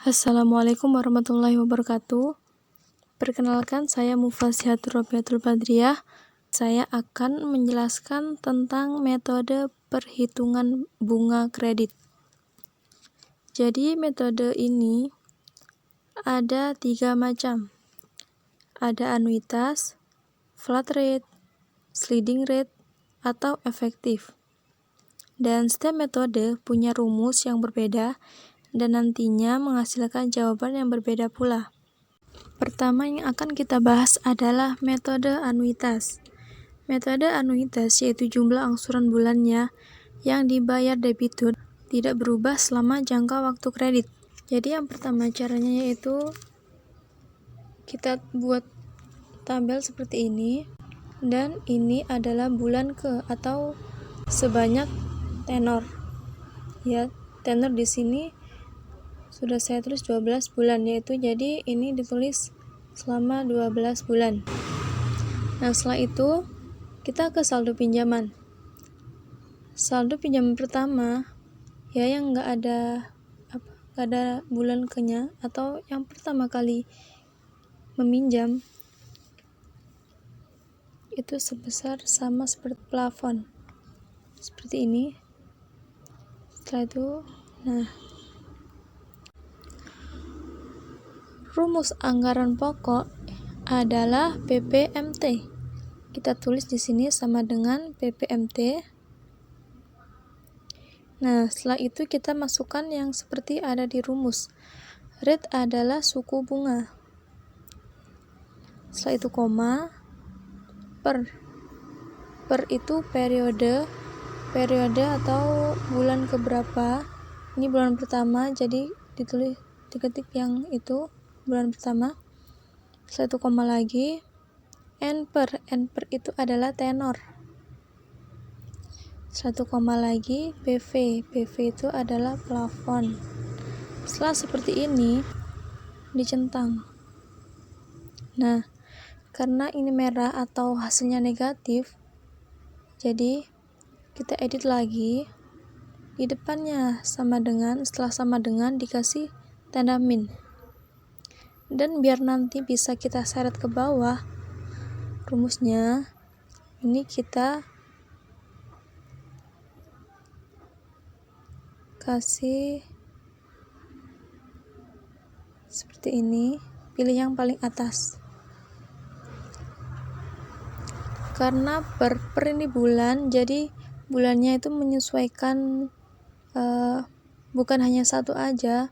Assalamualaikum warahmatullahi wabarakatuh. Perkenalkan, saya Mufasihatur Robiatul Badriyah. Saya akan menjelaskan tentang metode perhitungan bunga kredit. Jadi metode ini ada 3 macam. Ada anuitas, flat rate, sliding rate, atau efektif. Dan setiap metode punya rumus yang berbeda dan nantinya menghasilkan jawaban yang berbeda pula. Pertama yang akan kita bahas adalah metode anuitas. Metode anuitas yaitu jumlah angsuran bulannya yang dibayar debitur tidak berubah selama jangka waktu kredit. Jadi yang pertama caranya yaitu kita buat tabel seperti ini, dan ini adalah bulan ke atau sebanyak tenor. Ya, tenor di sini sudah saya tulis 12 bulan, yaitu jadi ini ditulis selama 12 bulan. Nah, setelah itu kita ke saldo pinjaman. Saldo pinjaman pertama ya yang nggak ada bulan kenya atau yang pertama kali meminjam itu sebesar sama seperti plafon seperti ini. Setelah itu, rumus anggaran pokok adalah PPMT. Kita tulis di sini sama dengan PPMT. Nah, setelah itu kita masukkan yang seperti ada di rumus. Rate adalah suku bunga. Setelah itu koma, per itu periode atau bulan keberapa. Ini bulan pertama, jadi ditulis diketik yang itu bulan pertama. Setelah itu koma lagi, n per itu adalah tenor. Setelah itu koma lagi, PV itu adalah plafon. Setelah seperti ini dicentang. Nah, karena ini merah atau hasilnya negatif, jadi kita edit lagi. Di depannya setelah sama dengan dikasih tanda min. Dan biar nanti bisa kita seret ke bawah rumusnya, ini kita kasih seperti ini, pilih yang paling atas. Karena per ini bulan, jadi bulannya itu menyesuaikan, bukan hanya satu aja,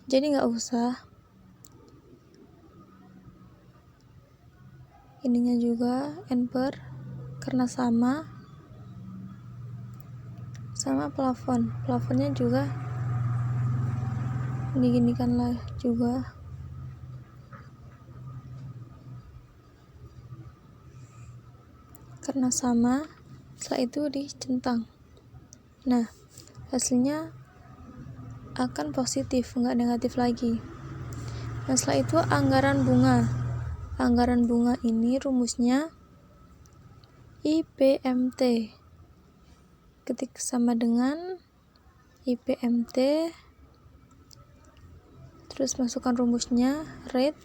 jadi nggak usah ininya juga n per, karena sama plafonnya juga diginikanlah juga. Karena sama, setelah itu dicentang. Nah, hasilnya akan positif, nggak negatif lagi. Nah, setelah itu anggaran bunga ini rumusnya IPMT. Ketik sama dengan IPMT, terus masukkan rumusnya. Rate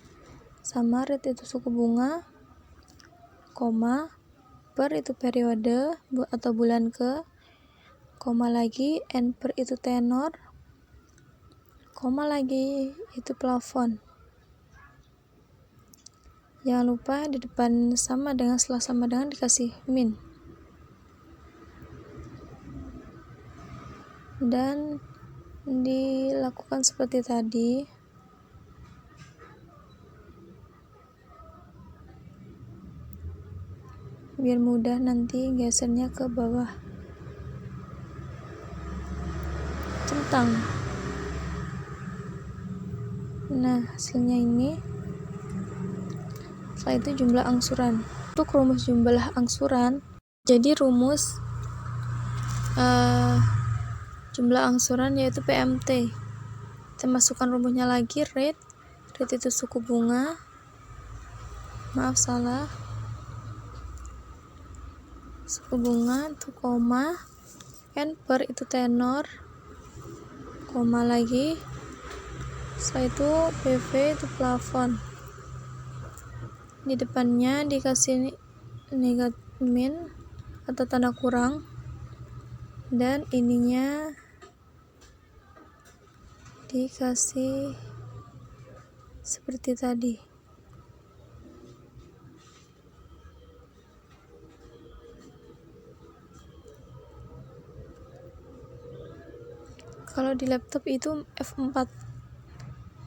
itu suku bunga, koma, per itu periode atau bulan ke, koma lagi, n per itu tenor, koma lagi itu plafon. Jangan lupa di depan setelah sama dengan dikasih min. Dan dilakukan seperti tadi. Biar mudah nanti gesernya ke bawah. Centang. Nah, hasilnya ini. Setelah itu jumlah angsuran. Untuk rumus jumlah angsuran, jadi rumus jumlah angsuran yaitu PMT. Kita masukkan rumusnya lagi. Rate itu suku bunga, suku bunga itu koma, n per itu tenor, koma lagi, Setelah itu PV itu plafon, di depannya dikasih min atau tanda kurang, dan ininya dikasih seperti tadi. Kalau di laptop itu F4,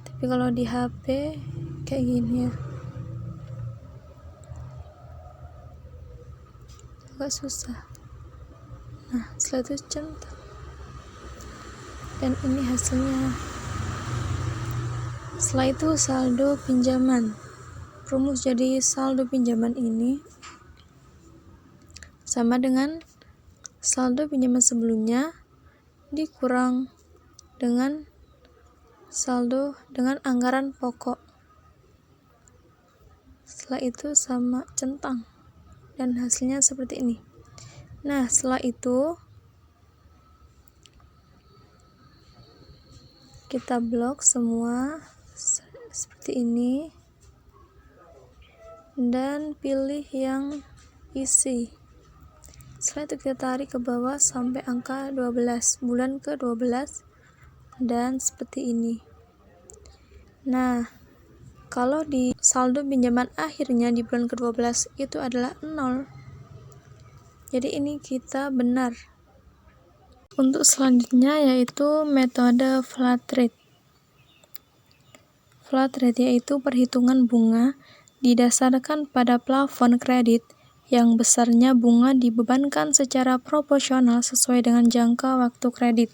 tapi kalau di HP kayak gini ya, agak susah. Nah, setelah itu centang, dan ini hasilnya. Setelah itu saldo pinjaman. Rumus jadi saldo pinjaman ini sama dengan saldo pinjaman sebelumnya dikurang dengan saldo dengan anggaran pokok. Setelah itu sama centang, dan hasilnya seperti ini. Nah, setelah itu kita blok semua seperti ini dan pilih yang isi. Setelah itu kita tarik ke bawah sampai angka 12, bulan ke 12, dan seperti ini. Nah, kalau di saldo pinjaman akhirnya di bulan ke-12 itu adalah 0. Jadi ini kita benar. Untuk selanjutnya yaitu metode flat rate. Flat rate yaitu perhitungan bunga didasarkan pada plafon kredit yang besarnya bunga dibebankan secara proporsional sesuai dengan jangka waktu kredit.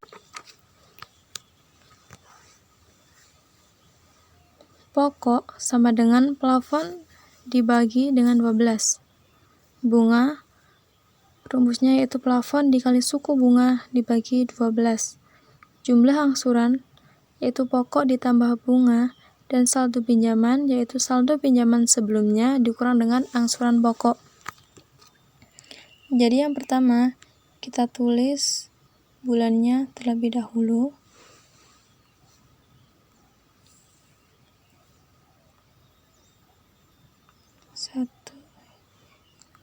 Pokok sama dengan plafon dibagi dengan 12. Bunga, rumusnya yaitu plafon dikali suku bunga dibagi 12. Jumlah angsuran, yaitu pokok ditambah bunga, dan saldo pinjaman, yaitu saldo pinjaman sebelumnya dikurang dengan angsuran pokok. Jadi yang pertama, kita tulis bulannya terlebih dahulu. Satu,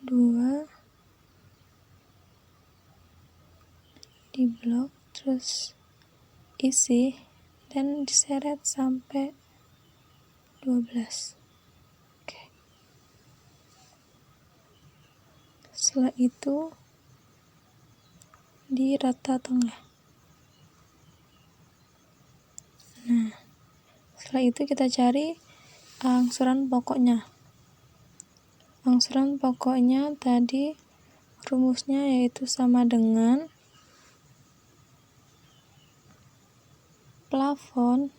dua, di blok, terus isi, dan diseret sampai 12. Oke. Setelah itu di rata tengah. Nah, setelah itu kita cari angsuran pokoknya. Angsuran pokoknya tadi rumusnya yaitu sama dengan plafon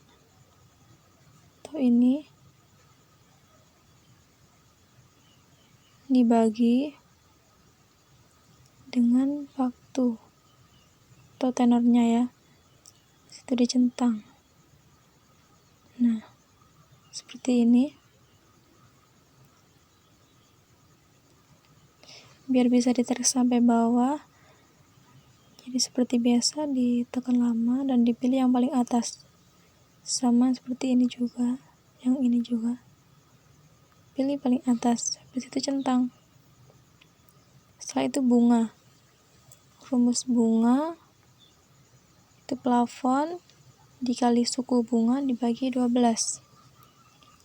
atau ini dibagi dengan waktu atau tenornya ya, itu dicentang. Nah, seperti ini. Biar bisa ditarik sampai bawah, jadi seperti biasa ditekan lama dan dipilih yang paling atas. Sama seperti ini juga, yang ini juga pilih paling atas, habis itu centang. Setelah itu bunga, rumus bunga itu plafon dikali suku bunga dibagi 12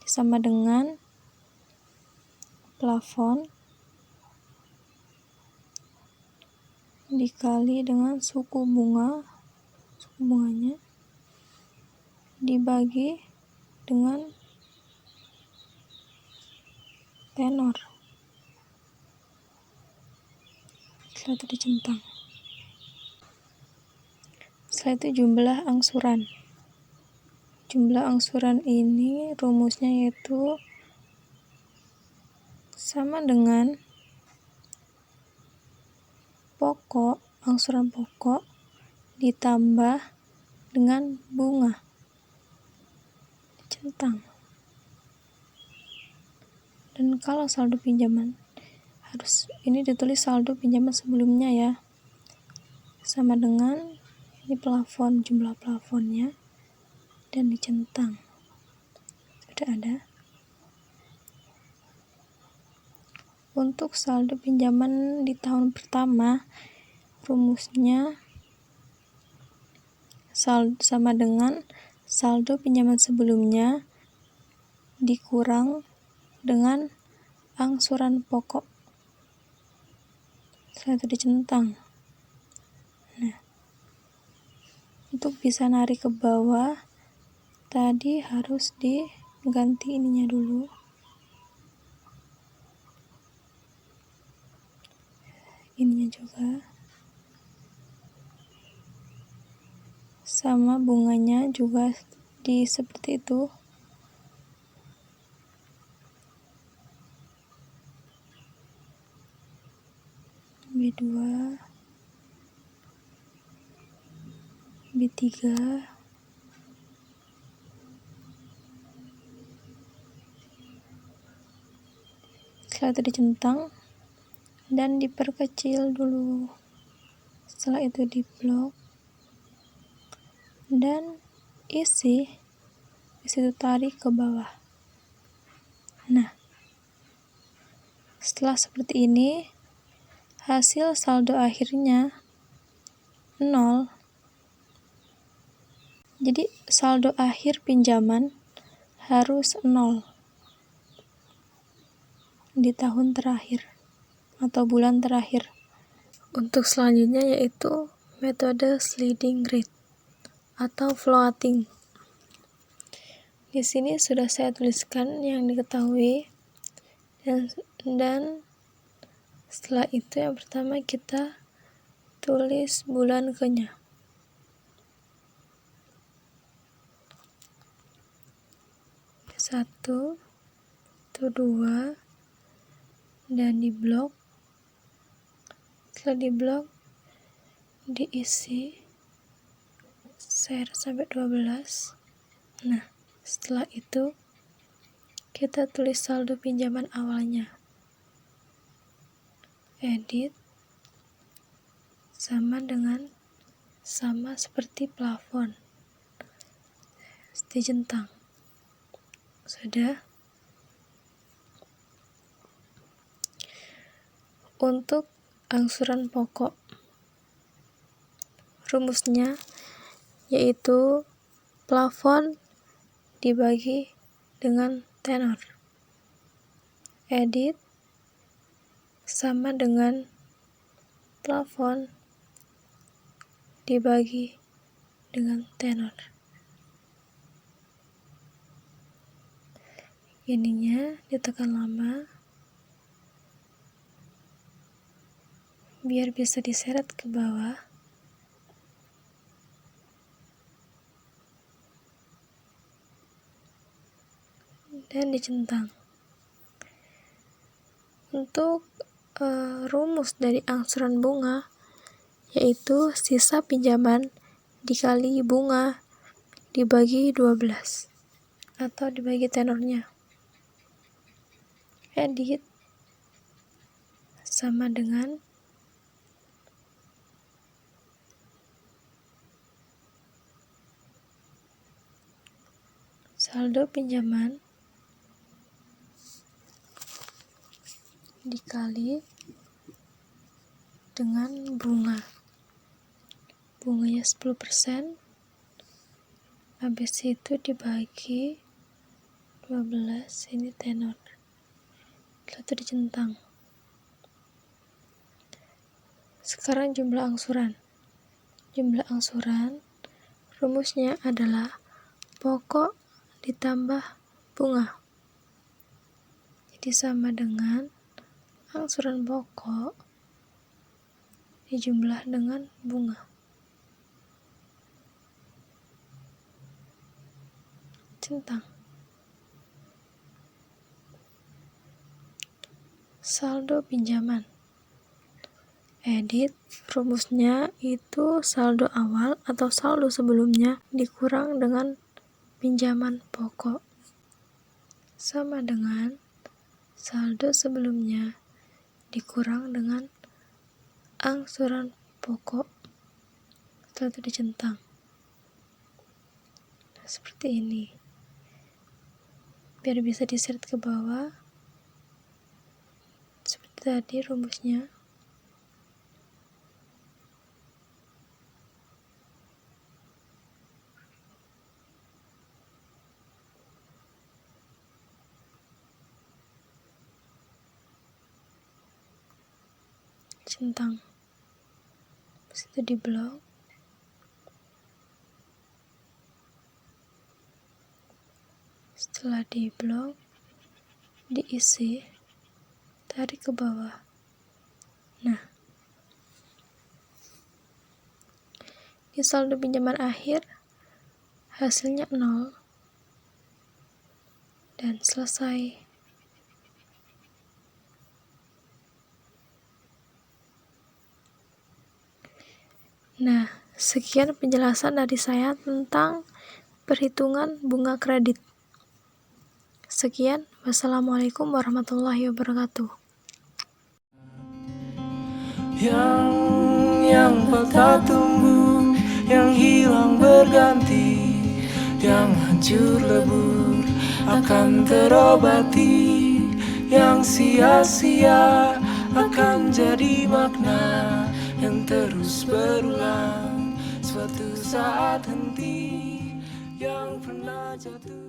sama dengan plafon dikali dengan suku bunganya dibagi dengan tenor. Setelah itu dicentang. Setelah itu jumlah angsuran. Jumlah angsuran ini rumusnya yaitu sama dengan pokok, angsuran pokok ditambah dengan bunga. Centang. Dan kalau saldo pinjaman harus ini ditulis saldo pinjaman sebelumnya ya. Sama dengan ini plafon, jumlah plafonnya, dan dicentang. Sudah ada. Untuk saldo pinjaman di tahun pertama, rumusnya sama dengan saldo pinjaman sebelumnya dikurang dengan angsuran pokok. Setelah itu dicentang. Nah, untuk bisa narik ke bawah, tadi harus diganti ininya dulu. Ininya juga. Sama bunganya juga seperti itu. B2, B3, setelah itu dicentang dan diperkecil dulu. Setelah itu diblok dan isi itu tarik ke bawah. Nah, setelah seperti ini, hasil saldo akhirnya 0. Jadi saldo akhir pinjaman harus 0 di tahun terakhir atau bulan terakhir. Untuk selanjutnya yaitu metode sliding rate atau floating. Di sini sudah saya tuliskan yang diketahui dan setelah itu yang pertama kita tulis bulan ke-nya. Satu, itu 2, dan diblok. Setelah diblok, diisi share sampai 12. Nah, setelah itu kita tulis saldo pinjaman awalnya. Edit sama seperti plafon. Dicentang. Sudah. Untuk angsuran pokok, rumusnya yaitu plafon dibagi dengan tenor. Edit sama dengan plafon dibagi dengan tenor. Ininya ditekan lama biar bisa diseret ke bawah. Dan dicentang. Untuk rumus dari angsuran bunga yaitu sisa pinjaman dikali bunga dibagi 12 atau dibagi tenornya. Edit sama dengan saldo pinjaman dikali dengan bunga. Bunganya 10%, habis itu dibagi 12, ini tenor. Setelah itu dicentang. Sekarang jumlah angsuran. Jumlah angsuran rumusnya adalah pokok ditambah bunga. Jadi sama dengan angsuran pokok dijumlah dengan bunga. Centang. Saldo pinjaman. Edit, rumusnya itu saldo awal atau saldo sebelumnya dikurang dengan pinjaman pokok. Sama dengan saldo sebelumnya dikurang dengan angsuran pokok. Setelah itu dicentang. seperti ini, biar bisa diseret ke bawah seperti tadi rumusnya. Centang, habis itu di blok, setelah di blok diisi, tarik ke bawah. Nah, di saldo pinjaman akhir hasilnya 0 dan selesai. Nah, sekian penjelasan dari saya tentang perhitungan bunga kredit. Sekian, wassalamualaikum warahmatullahi wabarakatuh. Yang patah tumbuh, yang hilang berganti, yang hancur lebur akan terobati, yang sia-sia akan jadi makna yang terus berulang. Suatu saat henti, yang pernah jatuh